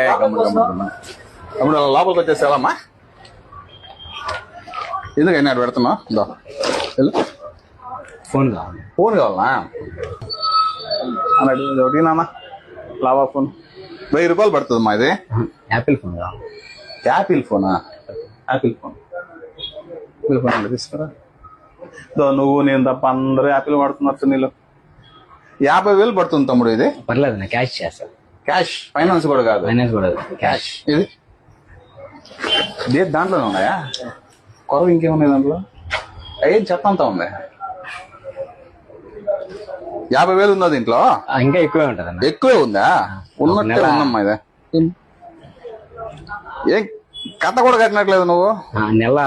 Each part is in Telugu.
మాట్లాడకూడదు. అప్పుడు లోపలికి వచ్చేసావమ్మా. ఎందుకైనా అటు పెడుతున్నావు? ఫోన్ కావాలి. ఫోన్ కావాలనా? అన్నాడు ఒకటి నాన్న లావా ఫోన్ 1000 రూపాయలు పడుతుంది మా ఇది. యాపిల్ ఫోన్ కావాలి. యాపిల్ ఫోనా? యాపిల్ ఫోన్ అంటే తీసుకురా. నువ్వు నేను తప్ప అందరూ యాపిల్ వాడుతున్నారు. నీళ్ళు 50,000 పడుతుంది తమ్ముడు. ఇది పర్లేదు, నా క్యాష్ చేస్తాను. క్యాష్, ఫైనాన్స్ కూడా కాదు. ఫైనాన్స్ కూడా క్యాష్. ఇది దాంట్లోనే ఉన్నాయా? కొరవ ఇంకేమున్నాయి దాంట్లో? ఏం చెత్త అంతా ఉంది. 50,000 ఉందా దీంట్లో? ఇంకా ఎక్కువే ఉంటది అన్న. ఎక్కువే ఉందా? ఉన్నట్టే ఉందమ్మా. ఇదే ఏం కథ కూడా కట్టినట్లేదు నువ్వు. నెల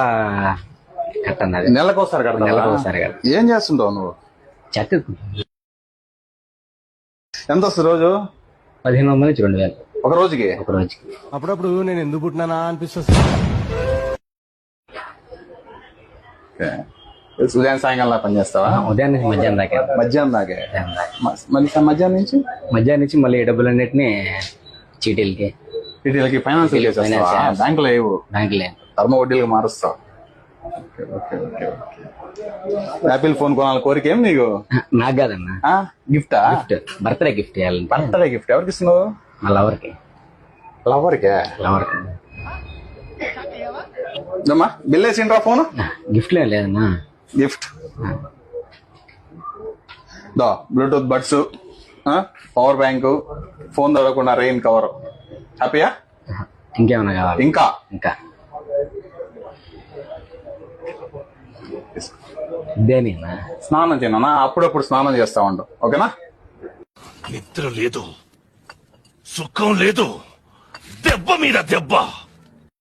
కట్టన్నది. నెలకోసారి కట్ట. నెలకోసారి కట్ట. ఏం చేస్తుంటావు నువ్వు? చెత్త ఎంత వస్తుంది రోజు? 1500 నుంచి 2000 ఒక రోజుకి. ఒక రోజుకి. అప్పుడప్పుడు నేను ఎందుకు పుట్టినానా అనిపిస్తుంది. ఉదయం సాయంకాలం పని చేస్తావా? ఉదయం నుంచి మధ్యాహ్నం దాకా. మధ్యాహ్నం దాకే. మళ్ళీ మధ్యాహ్నం నుంచి మళ్ళీ డబ్బులన్నిటిని చీటీలకి ఫైనాన్స్ బ్యాంకులో లేవు. బ్యాంకులే ధర్మ వడ్డీలకు మారుస్తావు. యాపిల్ ఫోన్ కొనాలి కోరిక ఏం నీకు? నాకు కాదన్నా. గిఫ్టా? గిఫ్ట్, బర్త్డే గిఫ్ట్ ఇవ్వాలి. బర్త్డే గిఫ్ట్ ఎవరికి ఇస్తున్నావు? మా లవర్కి. లవర్కే? లవర్కి. బిల్ వేసిండ్రా ఫోన్? గిఫ్ట్ లేదన్నా. Gift Bluetooth buds, power bank, phone తడవకుండా రెయిన్ కవర్. హ్యాపీయా? ఇంకేమన్నా కావాలి? ఇంకా ఇదేనా? స్నానం చేయనా? అప్పుడప్పుడు స్నానం చేస్తా ఉండు. ఓకేనా? నిద్ర లేదు, సుఖం లేదు, దెబ్బ మీద దెబ్బ.